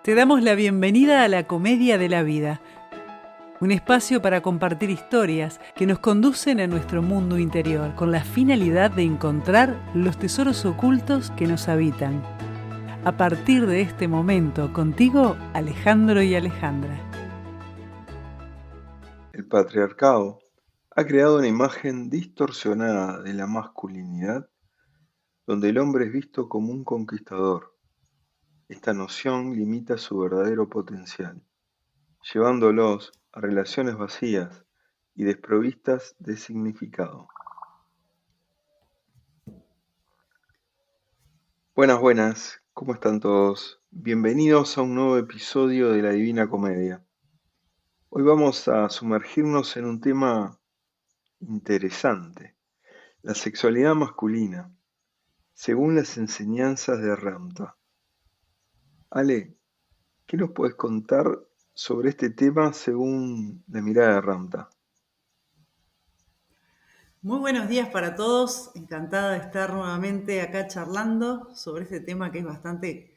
Te damos la bienvenida a la Comedia de la Vida, un espacio para compartir historias que nos conducen a nuestro mundo interior con la finalidad de encontrar los tesoros ocultos que nos habitan. A partir de este momento, contigo, Alejandro y Alejandra. El patriarcado ha creado una imagen distorsionada de la masculinidad, donde el hombre es visto como un conquistador. Esta noción limita su verdadero potencial, llevándolos a relaciones vacías y desprovistas de significado. Buenas, ¿cómo están todos? Bienvenidos a un nuevo episodio de La Divina Comedia. Hoy vamos a sumergirnos en un tema interesante, la sexualidad masculina, según las enseñanzas de Ramta. Ale, ¿qué nos puedes contar sobre este tema según la mirada de Ramta? Muy buenos días para todos, encantada de estar nuevamente acá charlando sobre este tema que es bastante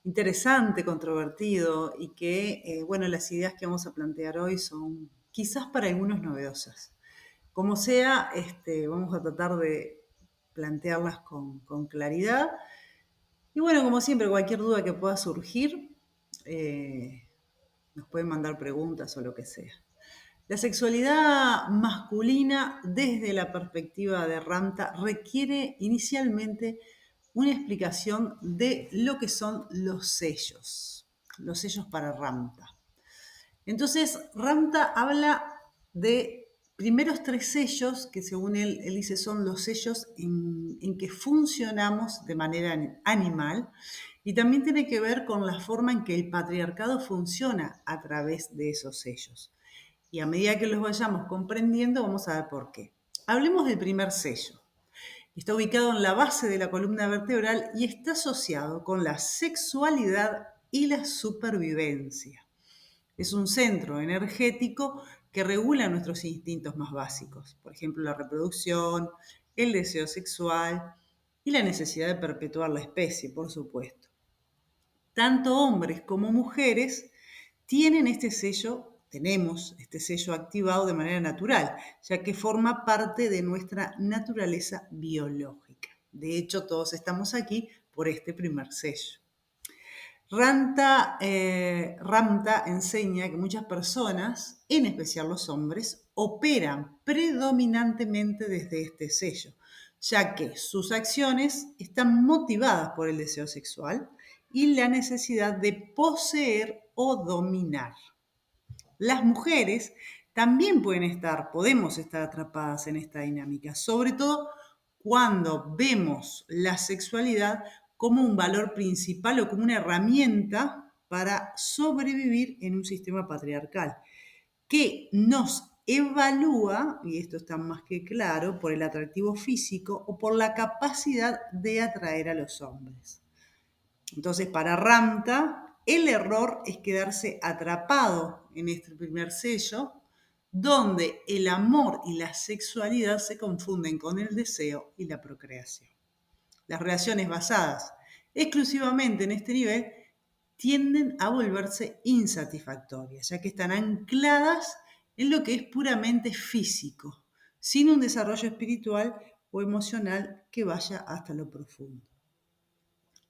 interesante, controvertido y que, las ideas que vamos a plantear hoy son quizás para algunos novedosas. Como sea, vamos a tratar de plantearlas con claridad. Y bueno, como siempre, cualquier duda que pueda surgir, nos pueden mandar preguntas o lo que sea. La sexualidad masculina desde la perspectiva de Ramta requiere inicialmente una explicación de lo que son los sellos para Ramta. Entonces, Ramta habla de primeros 3 sellos que según él dice son los sellos en que funcionamos de manera animal y también tiene que ver con la forma en que el patriarcado funciona a través de esos sellos. Y a medida que los vayamos comprendiendo, vamos a ver por qué. Hablemos del primer sello. Está ubicado en la base de la columna vertebral y está asociado con la sexualidad y la supervivencia. Es un centro energético que regula nuestros instintos más básicos, por ejemplo, la reproducción, el deseo sexual y la necesidad de perpetuar la especie, por supuesto. Tanto hombres como mujeres tenemos este sello activado de manera natural, ya que forma parte de nuestra naturaleza biológica. De hecho, todos estamos aquí por este primer sello. Ramta enseña que muchas personas, en especial los hombres, operan predominantemente desde este sello, ya que sus acciones están motivadas por el deseo sexual y la necesidad de poseer o dominar. Las mujeres también podemos estar atrapadas en esta dinámica, sobre todo cuando vemos la sexualidad como un valor principal o como una herramienta para sobrevivir en un sistema patriarcal que nos evalúa, y esto está más que claro, por el atractivo físico o por la capacidad de atraer a los hombres. Entonces, para Ramta, el error es quedarse atrapado en este primer sello, donde el amor y la sexualidad se confunden con el deseo y la procreación. Las relaciones basadas exclusivamente en este nivel tienden a volverse insatisfactorias, ya que están ancladas en lo que es puramente físico, sin un desarrollo espiritual o emocional que vaya hasta lo profundo.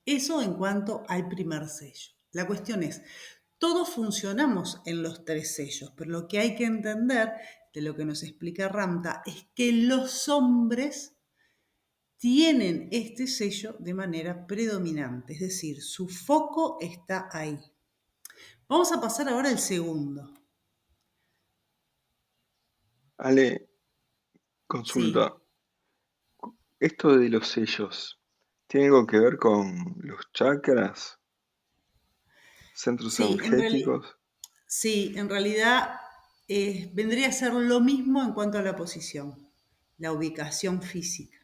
Eso en cuanto al primer sello. La cuestión es, todos funcionamos en los 3 sellos, pero lo que hay que entender de lo que nos explica Ramta es que los hombres tienen este sello de manera predominante, es decir, su foco está ahí. Vamos a pasar ahora al segundo. Ale, consulta. Sí. ¿Esto de los sellos tiene algo que ver con los chakras, centros Sí, energéticos? en realidad vendría a ser lo mismo en cuanto a la posición, la ubicación física.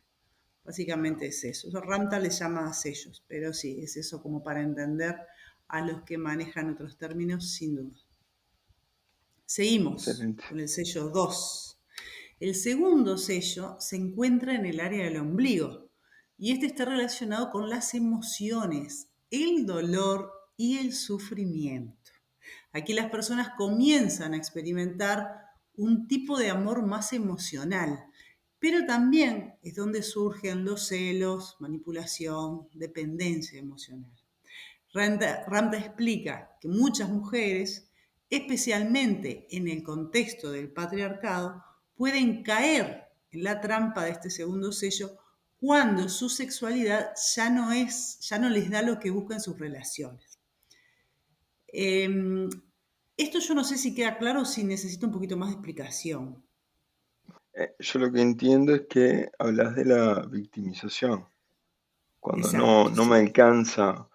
Básicamente es eso. Ramta le llama sellos, pero sí, es eso como para entender a los que manejan otros términos, sin duda. Seguimos Excelente. con el sello 2. El segundo sello se encuentra en el área del ombligo y este está relacionado con las emociones, el dolor y el sufrimiento. Aquí las personas comienzan a experimentar un tipo de amor más emocional, pero también es donde surgen los celos, manipulación, dependencia emocional. Ramda explica que muchas mujeres, especialmente en el contexto del patriarcado, pueden caer en la trampa de este segundo sello cuando su sexualidad ya no les da lo que buscan en sus relaciones. Esto yo no sé si queda claro o si necesito un poquito más de explicación. Yo lo que entiendo es que hablas de la victimización. Cuando Exacto, no me sí. alcanza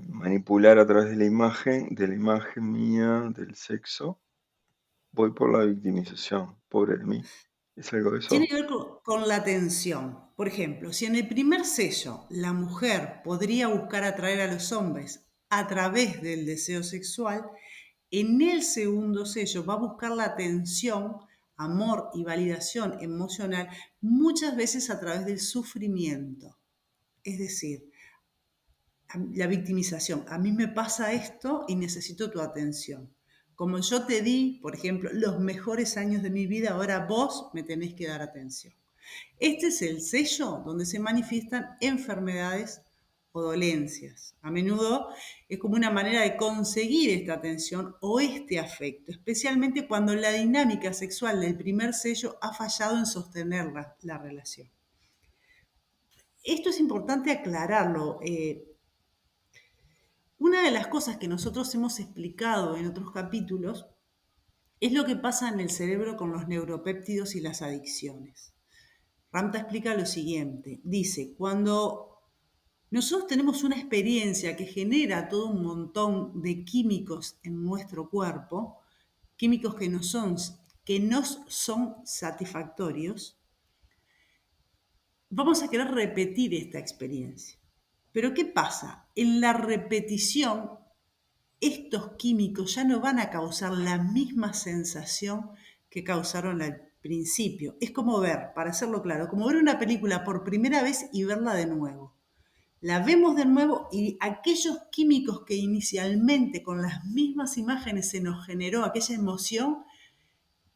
manipular a través de la imagen mía, del sexo, voy por la victimización. Pobre de mí. ¿Es algo de Tiene eso? que ver con la atención. Por ejemplo, si en el primer sello la mujer podría buscar atraer a los hombres a través del deseo sexual, en el segundo sello va a buscar la atención, amor y validación emocional muchas veces a través del sufrimiento. Es decir, la victimización. A mí me pasa esto y necesito tu atención. Como yo te di, por ejemplo, los mejores años de mi vida, ahora vos me tenés que dar atención. Este es el sello donde se manifiestan enfermedades o dolencias. A menudo es como una manera de conseguir esta atención o este afecto, especialmente cuando la dinámica sexual del primer sello ha fallado en sostener la relación. Esto es importante aclararlo. Una de las cosas que nosotros hemos explicado en otros capítulos es lo que pasa en el cerebro con los neuropéptidos y las adicciones. Ramta explica lo siguiente, dice, cuando nosotros tenemos una experiencia que genera todo un montón de químicos en nuestro cuerpo, químicos que nos son satisfactorios, vamos a querer repetir esta experiencia. Pero ¿qué pasa? En la repetición estos químicos ya no van a causar la misma sensación que causaron al principio. Es como ver, para hacerlo claro, como ver una película por primera vez y verla de nuevo. La vemos de nuevo y aquellos químicos que inicialmente con las mismas imágenes se nos generó aquella emoción,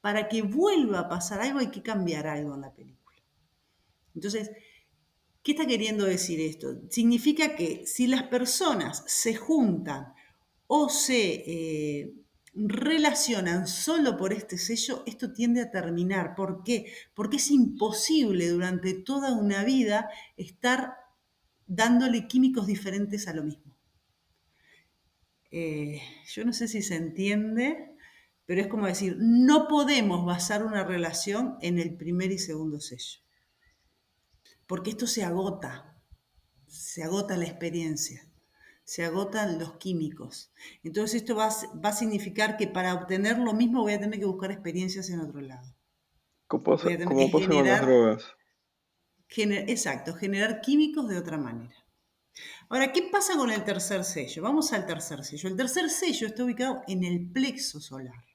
para que vuelva a pasar algo hay que cambiar algo en la película. Entonces, ¿qué está queriendo decir esto? Significa que si las personas se juntan o se relacionan solo por este sello, esto tiende a terminar. ¿Por qué? Porque es imposible durante toda una vida estar dándole químicos diferentes a lo mismo. Yo no sé si se entiende, pero es como decir, no podemos basar una relación en el primer y segundo sello, porque esto se agota la experiencia, se agotan los químicos. Entonces esto va a significar que para obtener lo mismo voy a tener que buscar experiencias en otro lado. Voy a tener que Como pasa con las drogas. exacto, generar químicos de otra manera. Ahora, ¿qué pasa con el tercer sello? Vamos al tercer sello. El tercer sello está ubicado en el plexo solar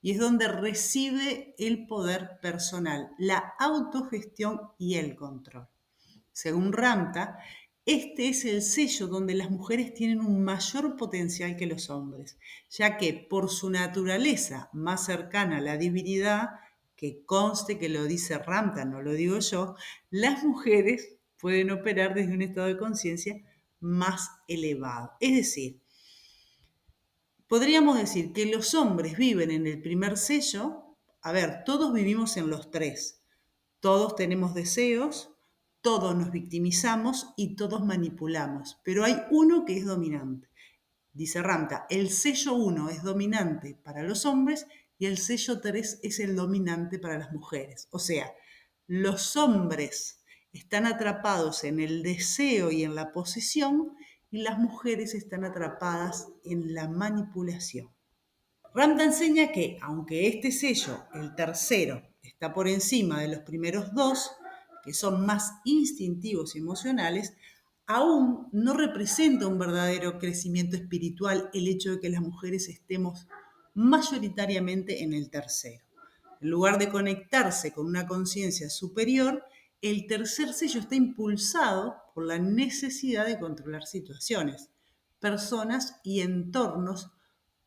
y es donde recibe el poder personal, la autogestión y el control. Según Ramta, este es el sello donde las mujeres tienen un mayor potencial que los hombres, ya que por su naturaleza más cercana a la divinidad, que conste que lo dice Ramta, no lo digo yo, las mujeres pueden operar desde un estado de conciencia más elevado. Es decir, podríamos decir que los hombres viven en el primer sello, a ver, todos vivimos en los tres, todos tenemos deseos, todos nos victimizamos y todos manipulamos, pero hay uno que es dominante. Dice Ramta, el sello 1 es dominante para los hombres y el sello 3 es el dominante para las mujeres. O sea, los hombres están atrapados en el deseo y en la posesión y las mujeres están atrapadas en la manipulación. Ramda enseña que, aunque este sello, el tercero, está por encima de los primeros dos, que son más instintivos y emocionales, aún no representa un verdadero crecimiento espiritual el hecho de que las mujeres estemos mayoritariamente en el tercero. En lugar de conectarse con una conciencia superior, el tercer sello está impulsado por la necesidad de controlar situaciones. personas y entornos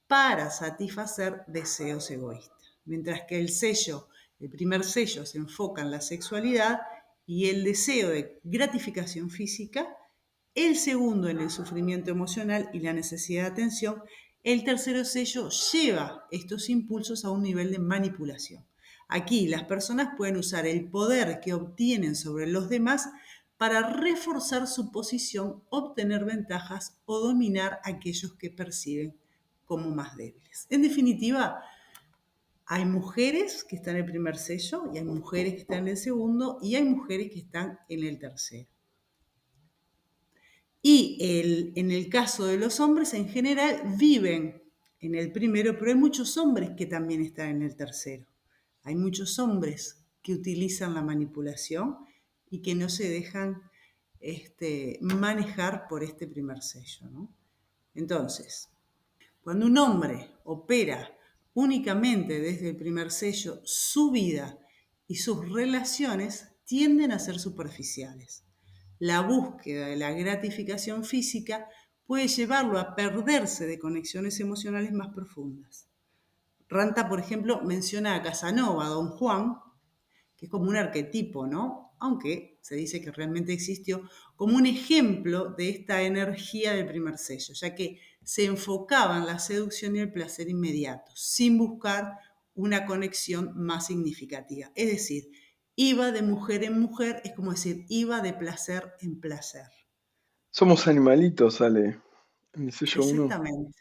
para satisfacer deseos egoístas. Mientras que el primer sello se enfoca en la sexualidad y el deseo de gratificación física, el segundo en el sufrimiento emocional y la necesidad de atención, el tercer sello lleva estos impulsos a un nivel de manipulación. Aquí las personas pueden usar el poder que obtienen sobre los demás para reforzar su posición, obtener ventajas o dominar a aquellos que perciben como más débiles. En definitiva, hay mujeres que están en el primer sello y hay mujeres que están en el segundo y hay mujeres que están en el tercero. Y en el caso de los hombres, en general, viven en el primero, pero hay muchos hombres que también están en el tercero. Hay muchos hombres que utilizan la manipulación y que no se dejan manejar por este primer sello, ¿no? Entonces, cuando un hombre opera únicamente desde el primer sello, su vida y sus relaciones tienden a ser superficiales. La búsqueda de la gratificación física puede llevarlo a perderse de conexiones emocionales más profundas. Ranta, por ejemplo, menciona a Casanova, a Don Juan, que es como un arquetipo, ¿no? Aunque se dice que realmente existió, como un ejemplo de esta energía del primer sello, ya que se enfocaba en la seducción y el placer inmediato, sin buscar una conexión más significativa. Es decir, iba de mujer en mujer, es como decir, iba de placer en placer. Somos animalitos, Ale. En el sello uno. Exactamente.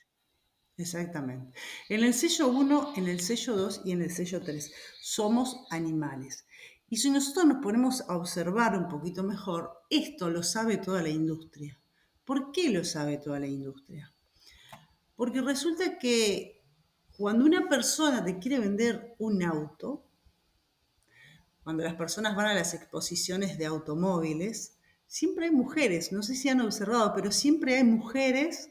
Exactamente. En el sello 1, en el sello 2 y en el sello 3 somos animales. Y si nosotros nos ponemos a observar un poquito mejor, esto lo sabe toda la industria. ¿Por qué lo sabe toda la industria? Porque resulta que cuando una persona te quiere vender un auto, cuando las personas van a las exposiciones de automóviles, siempre hay mujeres, no sé si han observado, pero siempre hay mujeres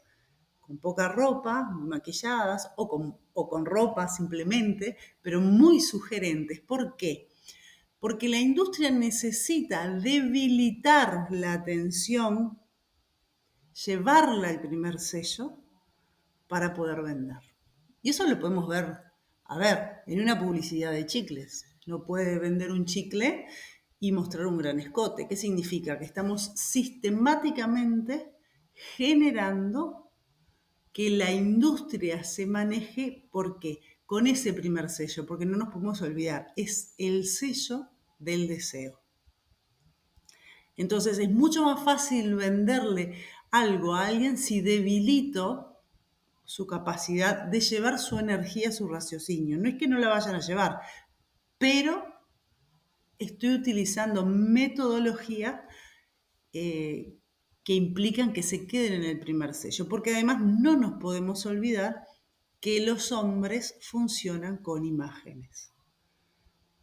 con poca ropa, muy maquilladas o con ropa simplemente, pero muy sugerentes. ¿Por qué? Porque la industria necesita debilitar la atención, llevarla al primer sello para poder vender. Y eso lo podemos ver, a ver, en una publicidad de chicles. No puede vender un chicle y mostrar un gran escote. ¿Qué significa? Que estamos sistemáticamente generando que la industria se maneje porque con ese primer sello, porque no nos podemos olvidar, es el sello del deseo. Entonces es mucho más fácil venderle algo a alguien si debilito su capacidad de llevar su energía, su raciocinio. No es que no la vayan a llevar, pero estoy utilizando metodología que implican que se queden en el primer sello, porque además no nos podemos olvidar que los hombres funcionan con imágenes.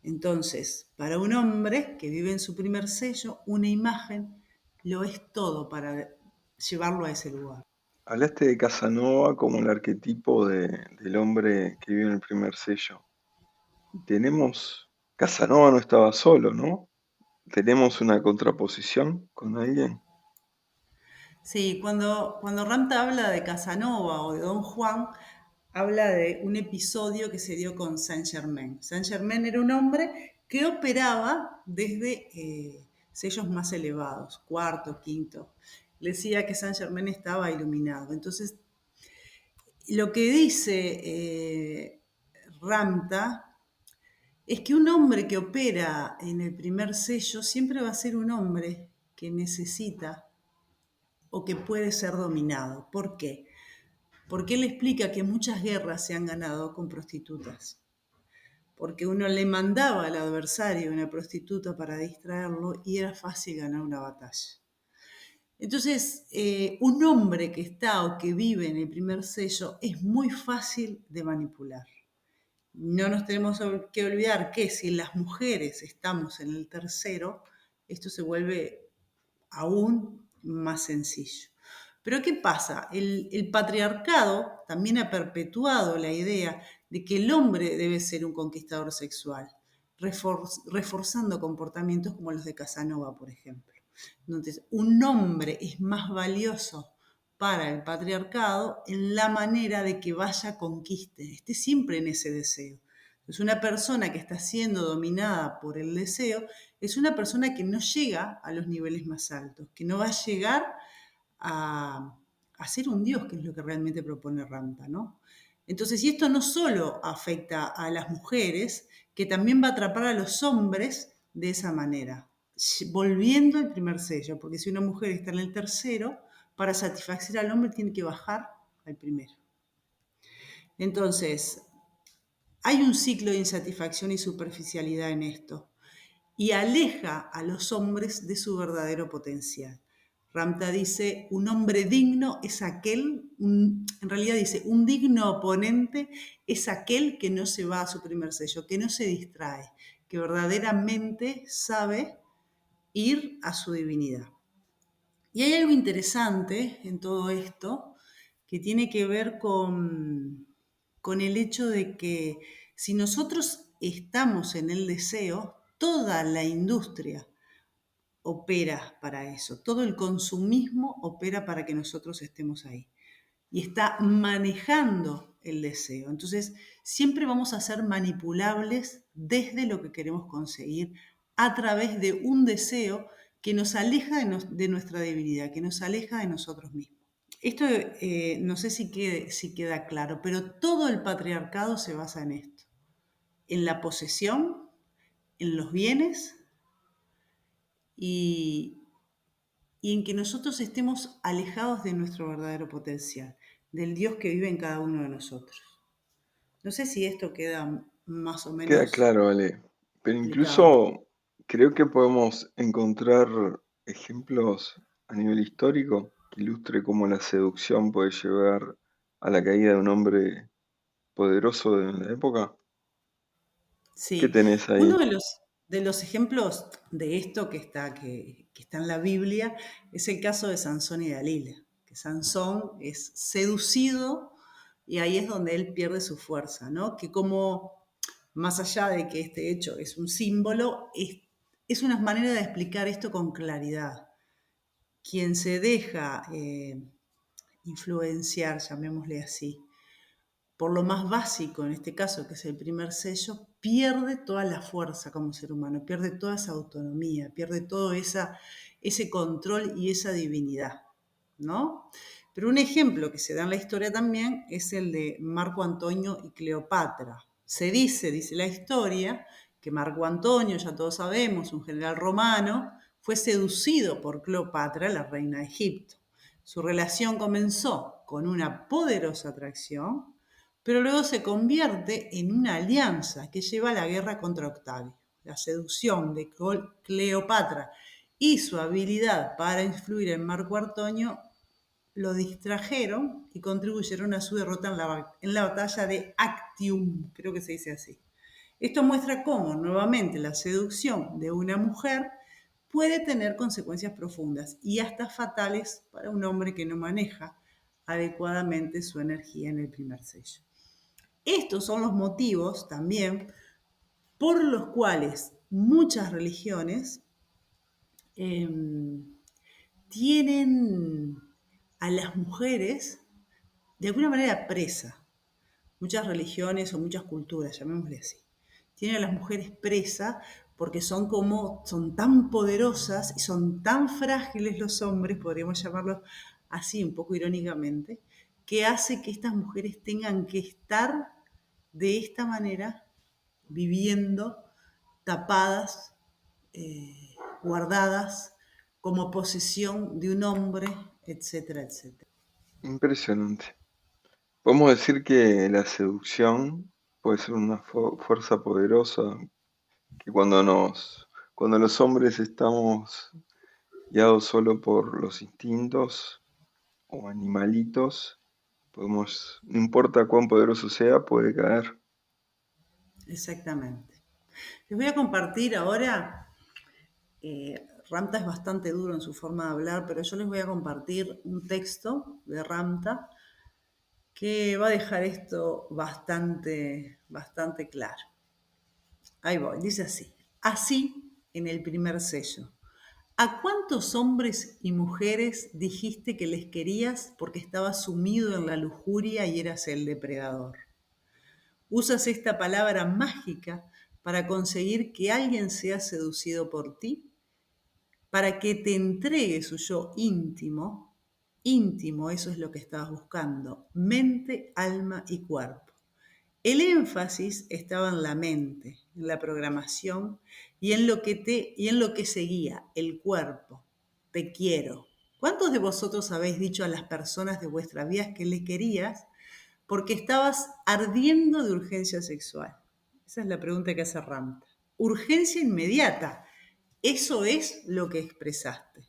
Entonces, para un hombre que vive en su primer sello, una imagen lo es todo para llevarlo a ese lugar. Hablaste de Casanova como el arquetipo del hombre que vive en el primer sello. Casanova no estaba solo, ¿no? ¿Tenemos una contraposición con alguien? Sí, cuando Ramta habla de Casanova o de Don Juan, habla de un episodio que se dio con Saint Germain. Saint Germain era un hombre que operaba desde sellos más elevados, cuarto, quinto. Le decía que Saint Germain estaba iluminado. Entonces, lo que dice Ramta es que un hombre que opera en el primer sello siempre va a ser un hombre que necesita o que puede ser dominado. ¿Por qué? Porque él explica que muchas guerras se han ganado con prostitutas. Porque uno le mandaba al adversario una prostituta para distraerlo y era fácil ganar una batalla. Entonces, un hombre que está o que vive en el primer sello es muy fácil de manipular. No nos tenemos que olvidar que si las mujeres estamos en el tercero, esto se vuelve aún más sencillo. Pero ¿qué pasa? El patriarcado también ha perpetuado la idea de que el hombre debe ser un conquistador sexual, reforzando comportamientos como los de Casanova, por ejemplo. Entonces, un hombre es más valioso para el patriarcado en la manera de que vaya, conquiste, esté siempre en ese deseo. Entonces, una persona que está siendo dominada por el deseo es una persona que no llega a los niveles más altos, que no va a llegar a ser un dios, que es lo que realmente propone Ramta, ¿no? Entonces, y esto no solo afecta a las mujeres, que también va a atrapar a los hombres de esa manera, volviendo al primer sello, porque si una mujer está en el tercero, para satisfacer al hombre tiene que bajar al primero. Entonces, hay un ciclo de insatisfacción y superficialidad en esto y aleja a los hombres de su verdadero potencial. Ramta dice, un hombre digno es aquel, en realidad dice, un digno oponente es aquel que no se va a su primer sello, que no se distrae, que verdaderamente sabe ir a su divinidad. Y hay algo interesante en todo esto que tiene que ver con el hecho de que si nosotros estamos en el deseo, toda la industria opera para eso, todo el consumismo opera para que nosotros estemos ahí y está manejando el deseo. Entonces, siempre vamos a ser manipulables desde lo que queremos conseguir a través de un deseo que nos aleja de nuestra debilidad, que nos aleja de nosotros mismos. Esto no sé si queda claro, pero todo el patriarcado se basa en esto, en la posesión, en los bienes y, y en que nosotros estemos alejados de nuestro verdadero potencial, del Dios que vive en cada uno de nosotros. No sé si esto queda más o Queda menos claro, Ale. Pero explicado. incluso creo que podemos encontrar ejemplos a nivel histórico que ilustre cómo la seducción puede llevar a la caída de un hombre poderoso de la época. ¿Qué Sí, tenés uno ahí? de los ejemplos de esto que está en la Biblia es el caso de Sansón y Dalila, que Sansón es seducido y ahí es donde él pierde su fuerza, ¿no? Que como, más allá de que este hecho es un símbolo, es una manera de explicar esto con claridad. Quien se deja influenciar, llamémosle así, por lo más básico, en este caso, que es el primer sello, pierde toda la fuerza como ser humano, pierde toda esa autonomía, pierde todo ese control y esa divinidad, ¿no? Pero un ejemplo que se da en la historia también es el de Marco Antonio y Cleopatra. Dice la historia, que Marco Antonio, ya todos sabemos, un general romano, fue seducido por Cleopatra, la reina de Egipto. Su relación comenzó con una poderosa atracción, pero luego se convierte en una alianza que lleva a la guerra contra Octavio. La seducción de Cleopatra y su habilidad para influir en Marco Antonio lo distrajeron y contribuyeron a su derrota en la batalla de Actium, creo que se dice así. Esto muestra cómo, nuevamente, la seducción de una mujer puede tener consecuencias profundas y hasta fatales para un hombre que no maneja adecuadamente su energía en el primer sello. Estos son los motivos también por los cuales muchas religiones eh, tienen a las mujeres de alguna manera presa. Muchas religiones o muchas culturas, llamémosle así, tienen a las mujeres presa porque son tan poderosas y son tan frágiles los hombres, podríamos llamarlos así un poco irónicamente, que hace que estas mujeres tengan que estar de esta manera, viviendo tapadas, guardadas, como posesión de un hombre, etcétera, etcétera. Impresionante. Podemos decir que la seducción puede ser una fuerza poderosa que cuando los hombres estamos guiados solo por los instintos o animalitos, no importa cuán poderoso sea, puede caer. Exactamente. Les voy a compartir ahora, Ramta es bastante duro en su forma de hablar, pero yo les voy a compartir un texto de Ramta que va a dejar esto bastante claro. Ahí voy, dice así. Así, en el primer sello, ¿A cuántos hombres y mujeres dijiste que les querías porque estabas sumido en la lujuria y eras el depredador? Usas esta palabra mágica para conseguir que alguien sea seducido por ti, para que te entregue su yo íntimo. Íntimo, eso es lo que estabas buscando, mente, alma y cuerpo. El énfasis estaba en la mente, en la programación y en lo que seguía, el cuerpo. Te quiero. ¿Cuántos de vosotros habéis dicho a las personas de vuestras vidas que le querías porque estabas ardiendo de urgencia sexual? Esa es la pregunta que hace Ramta. Urgencia inmediata. Eso es lo que expresaste.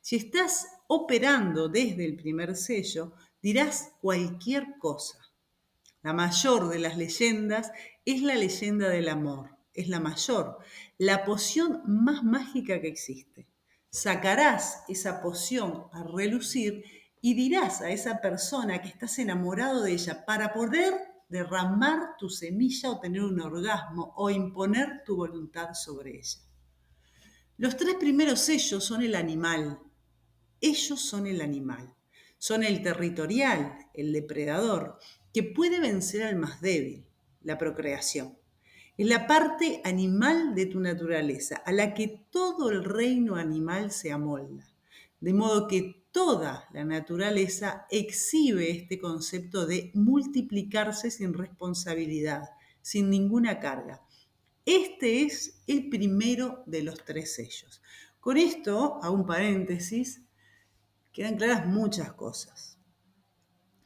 Si estás operando desde el primer sello, dirás cualquier cosa. La mayor de las leyendas es la leyenda del amor. Es la mayor, la poción más mágica que existe. Sacarás esa poción a relucir y dirás a esa persona que estás enamorado de ella para poder derramar tu semilla o tener un orgasmo o imponer tu voluntad sobre ella. Los tres primeros sellos son el animal. Ellos son el animal. Son el territorial, el depredador, que puede vencer al más débil, la procreación. Es la parte animal de tu naturaleza, a la que todo el reino animal se amolda. De modo que toda la naturaleza exhibe este concepto de multiplicarse sin responsabilidad, sin ninguna carga. Este es el primero de los tres sellos. Con esto, hago un paréntesis, quedan claras muchas cosas.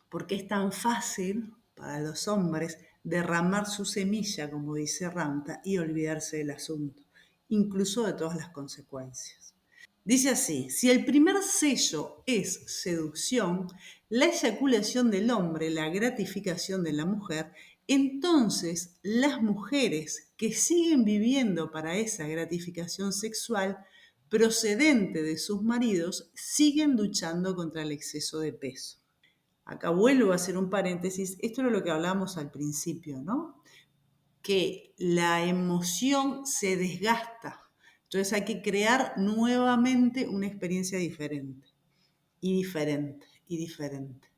Porque es tan fácil para los hombres derramar su semilla, como dice Ramta, y olvidarse del asunto, incluso de todas las consecuencias. Dice así, si el primer sello es seducción, la eyaculación del hombre, la gratificación de la mujer, entonces las mujeres que siguen viviendo para esa gratificación sexual procedente de sus maridos siguen luchando contra el exceso de peso. Acá vuelvo a hacer un paréntesis, esto era lo que hablábamos al principio, ¿no? Que la emoción se desgasta. Entonces hay que crear nuevamente una experiencia diferente, y diferente, y diferente.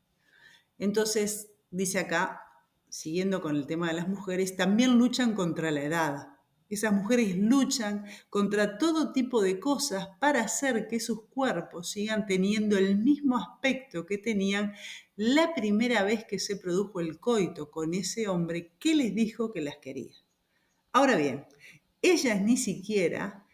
Entonces, dice acá, siguiendo con el tema de las mujeres, también luchan contra la edad. Esas mujeres luchan contra todo tipo de cosas para hacer que sus cuerpos sigan teniendo el mismo aspecto que tenían la primera vez que se produjo el coito con ese hombre que les dijo que las quería. Ahora bien, ellas ni siquiera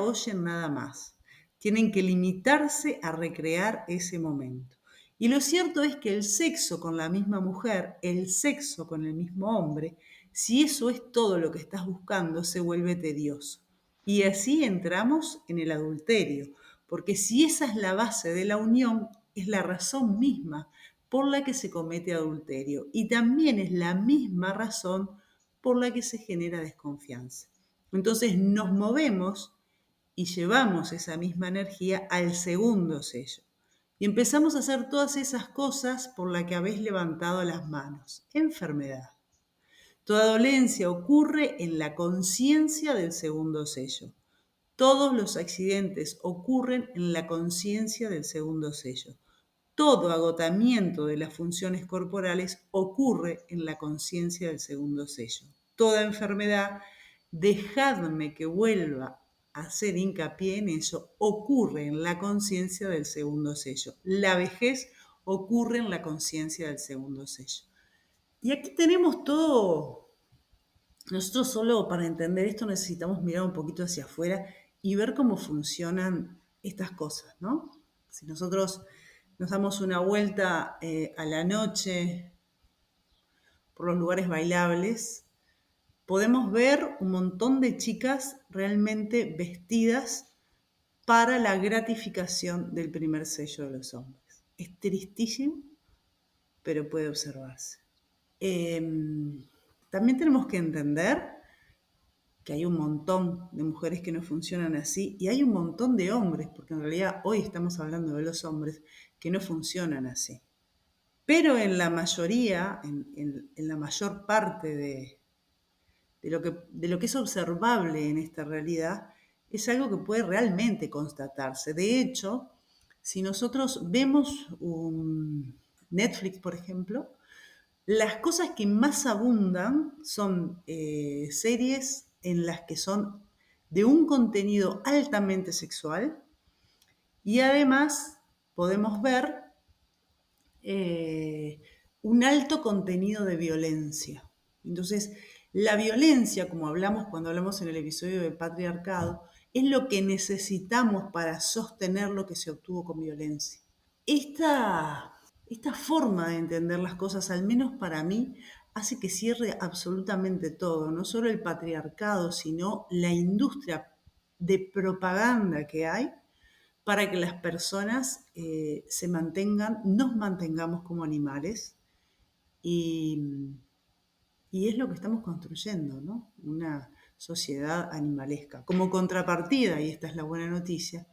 oyen nada más. Tienen que limitarse a recrear ese momento. Y lo cierto es que el sexo con la misma mujer, el sexo con el mismo hombre, si eso es todo lo que estás buscando, se vuelve tedioso. Y así entramos en el adulterio, porque si esa es la base de la unión, es la razón misma por la que se comete adulterio. Y también es la misma razón por la que se genera desconfianza. Entonces nos movemos y llevamos esa misma energía al segundo sello. Y empezamos a hacer todas esas cosas por las que habéis levantado las manos. Enfermedad. Toda dolencia ocurre en la conciencia del segundo sello. Todos los accidentes ocurren en la conciencia del segundo sello. Todo agotamiento de las funciones corporales ocurre en la conciencia del segundo sello. Toda enfermedad, dejadme que vuelva a hacer hincapié en eso, ocurre en la conciencia del segundo sello. La vejez ocurre en la conciencia del segundo sello. Y aquí tenemos todo. Nosotros solo para entender esto necesitamos mirar un poquito hacia afuera y ver cómo funcionan estas cosas, ¿no? Si nosotros nos damos una vuelta a la noche por los lugares bailables, podemos ver un montón de chicas realmente vestidas para la gratificación del primer sello de los hombres. Es tristísimo, pero puede observarse. También tenemos que entender que hay un montón de mujeres que no funcionan así y hay un montón de hombres, porque en realidad hoy estamos hablando de los hombres, que no funcionan así. Pero en la mayoría, en la mayor parte de lo que es observable en esta realidad, es algo que puede realmente constatarse. De hecho, si nosotros vemos un Netflix, por ejemplo, las cosas que más abundan son series en las que son de un contenido altamente sexual y además podemos ver eh, un alto contenido de violencia. Entonces, la violencia, como hablamos cuando hablamos en el episodio del patriarcado, es lo que necesitamos para sostener lo que se obtuvo con violencia. Esta forma de entender las cosas, al menos para mí, hace que cierre absolutamente todo, no solo el patriarcado, sino la industria de propaganda que hay para que las personas nos mantengamos como animales y, y es lo que estamos construyendo, ¿no? Una sociedad animalesca. Como contrapartida, y esta es la buena noticia,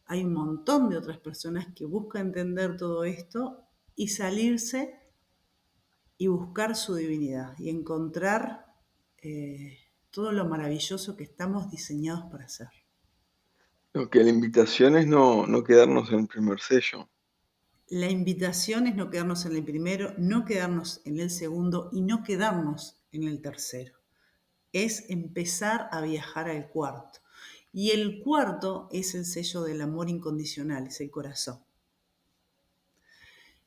hay un montón de otras personas que buscan entender todo esto y salirse y buscar su divinidad y encontrar todo lo maravilloso que estamos diseñados para hacer. Lo que la invitación es no quedarnos en el primer sello. La invitación es no quedarnos en el primero, no quedarnos en el segundo y no quedarnos en el tercero. Es empezar a viajar al cuarto. Y el cuarto es el sello del amor incondicional, es el corazón.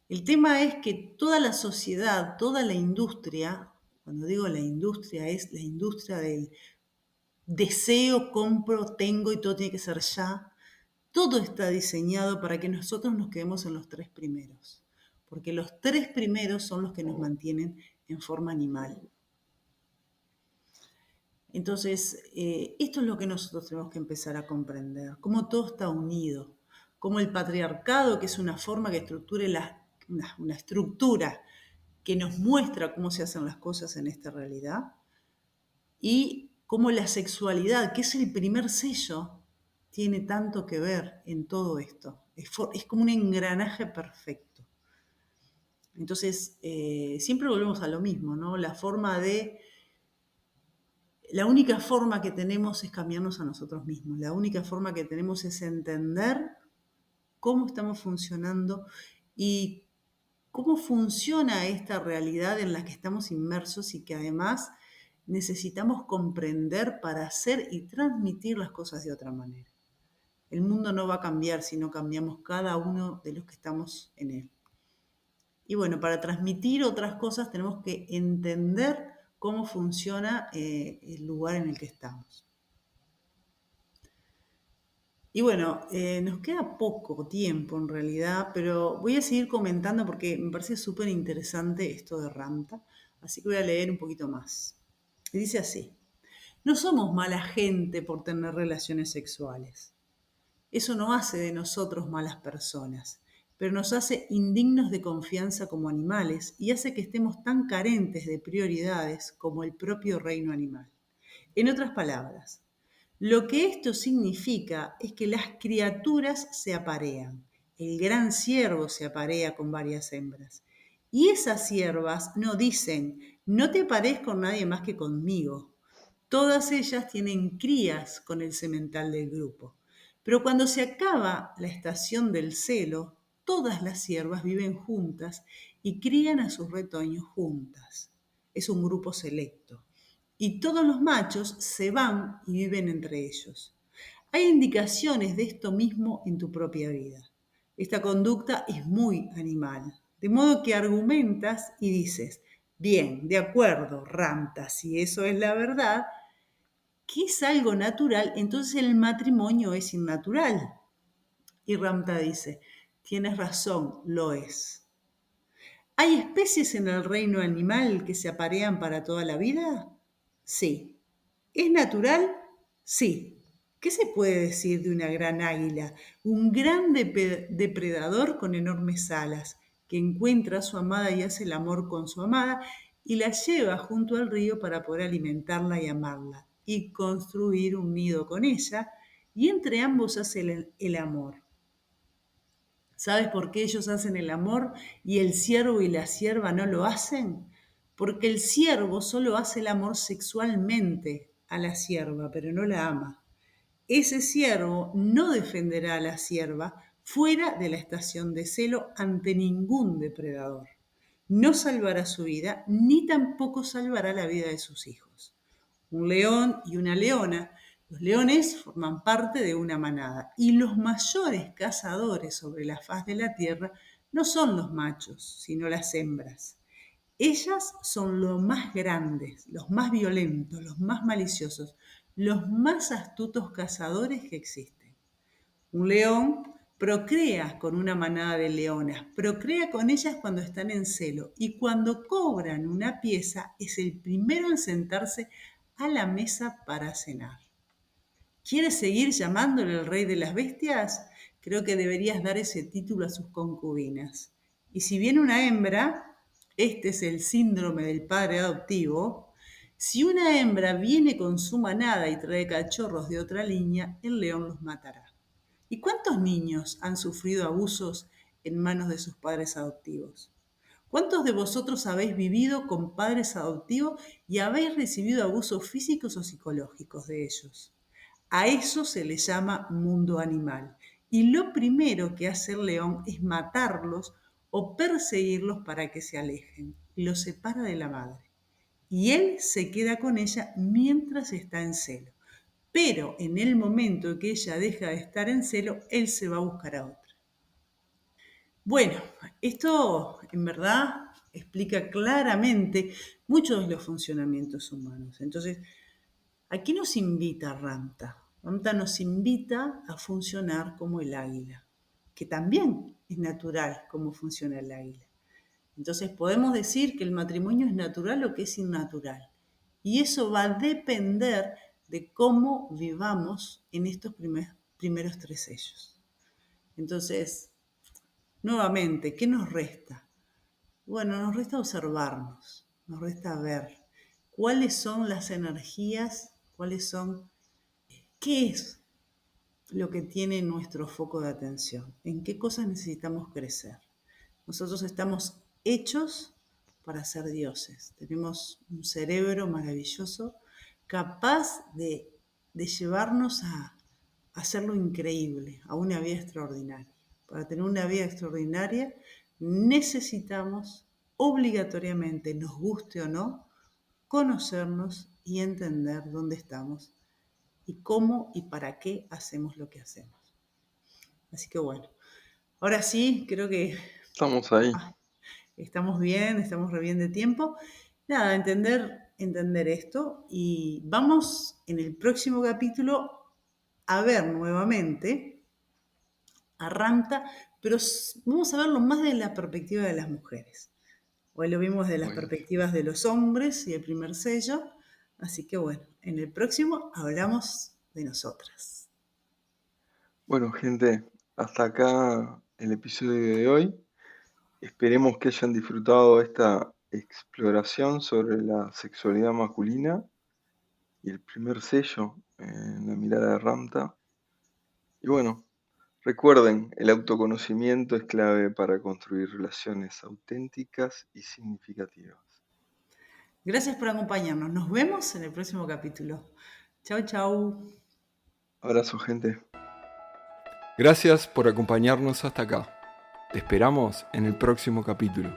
El tema es que toda la sociedad, toda la industria, cuando digo la industria, es la industria del deseo, compro, tengo y todo tiene que ser ya. Todo está diseñado para que nosotros nos quedemos en los tres primeros, porque los tres primeros son los que nos mantienen en forma animal. Entonces, esto es lo que nosotros tenemos que empezar a comprender, cómo todo está unido, cómo el patriarcado, que es una forma que estructure una estructura que nos muestra cómo se hacen las cosas en esta realidad, y cómo la sexualidad, que es el primer sello, tiene tanto que ver en todo esto. Es como un engranaje perfecto. Entonces, siempre volvemos a lo mismo, ¿no? La única forma que tenemos es cambiarnos a nosotros mismos. La única forma que tenemos es entender cómo estamos funcionando y cómo funciona esta realidad en la que estamos inmersos y que además necesitamos comprender para hacer y transmitir las cosas de otra manera. El mundo no va a cambiar si no cambiamos cada uno de los que estamos en él. Y bueno, para transmitir otras cosas tenemos que entender cómo funciona el lugar en el que estamos. Y bueno, nos queda poco tiempo en realidad, pero voy a seguir comentando porque me parece súper interesante esto de Ramta, así que voy a leer un poquito más. Y dice así: no somos mala gente por tener relaciones sexuales. Eso no hace de nosotros malas personas, pero nos hace indignos de confianza como animales y hace que estemos tan carentes de prioridades como el propio reino animal. En otras palabras, lo que esto significa es que las criaturas se aparean. El gran ciervo se aparea con varias hembras. Y esas ciervas no dicen, no te aparees con nadie más que conmigo. Todas ellas tienen crías con el semental del grupo. Pero cuando se acaba la estación del celo, todas las ciervas viven juntas y crían a sus retoños juntas. Es un grupo selecto. Y todos los machos se van y viven entre ellos. Hay indicaciones de esto mismo en tu propia vida. Esta conducta es muy animal, de modo que argumentas y dices, bien, de acuerdo, Ramta, si eso es la verdad, que es algo natural, entonces el matrimonio es innatural. Y Ramta dice, tienes razón, lo es. ¿Hay especies en el reino animal que se aparean para toda la vida? Sí. ¿Es natural? Sí. ¿Qué se puede decir de una gran águila? Un gran depredador con enormes alas, que encuentra a su amada y hace el amor con su amada y la lleva junto al río para poder alimentarla y amarla y construir un nido con ella, y entre ambos hace el amor. ¿Sabes por qué ellos hacen el amor y el ciervo y la cierva no lo hacen? Porque el ciervo solo hace el amor sexualmente a la cierva, pero no la ama. Ese ciervo no defenderá a la cierva fuera de la estación de celo ante ningún depredador. No salvará su vida ni tampoco salvará la vida de sus hijos. Un león y una leona. Los leones forman parte de una manada y los mayores cazadores sobre la faz de la tierra no son los machos, sino las hembras. Ellas son los más grandes, los más violentos, los más maliciosos, los más astutos cazadores que existen. Un león procrea con una manada de leonas, procrea con ellas cuando están en celo y cuando cobran una pieza es el primero en sentarse a la mesa para cenar. ¿Quieres seguir llamándole el rey de las bestias? Creo que deberías dar ese título a sus concubinas. Y si viene una hembra, este es el síndrome del padre adoptivo, si una hembra viene con su manada y trae cachorros de otra línea, el león los matará. ¿Y cuántos niños han sufrido abusos en manos de sus padres adoptivos? ¿Cuántos de vosotros habéis vivido con padres adoptivos y habéis recibido abusos físicos o psicológicos de ellos? A eso se le llama mundo animal. Y lo primero que hace el león es matarlos o perseguirlos para que se alejen. Los separa de la madre. Y él se queda con ella mientras está en celo. Pero en el momento en que ella deja de estar en celo, él se va a buscar a otra. Bueno, esto en verdad explica claramente muchos de los funcionamientos humanos. Entonces, ¿a qué nos invita Ramta? Ramta nos invita a funcionar como el águila, que también es natural cómo funciona el águila. Entonces podemos decir que el matrimonio es natural o que es innatural. Y eso va a depender de cómo vivamos en estos primeros 3 sellos. Entonces, nuevamente, ¿qué nos resta? Bueno, nos resta observarnos, nos resta ver cuáles son las energías, qué es lo que tiene nuestro foco de atención, en qué cosas necesitamos crecer. Nosotros estamos hechos para ser dioses. Tenemos un cerebro maravilloso capaz de llevarnos a hacer lo increíble, a una vida extraordinaria. Para tener una vida extraordinaria necesitamos obligatoriamente, nos guste o no, conocernos y entender dónde estamos y cómo y para qué hacemos lo que hacemos. Así que bueno, ahora sí, creo que Estamos ahí. estamos bien, estamos re bien de tiempo. Nada, entender esto y vamos en el próximo capítulo a ver nuevamente a Ramta, pero vamos a verlo más desde la perspectiva de las mujeres. Hoy lo vimos de las Bueno, perspectivas de los hombres y el primer sello, así que bueno, en el próximo hablamos de nosotras. bueno, gente, hasta acá el episodio de hoy. Esperemos que hayan disfrutado esta exploración sobre la sexualidad masculina y el primer sello en la mirada de Ramta. Y bueno, recuerden, el autoconocimiento es clave para construir relaciones auténticas y significativas. Gracias por acompañarnos. Nos vemos en el próximo capítulo. Chau, chau. Abrazo, gente. Gracias por acompañarnos hasta acá. Te esperamos en el próximo capítulo.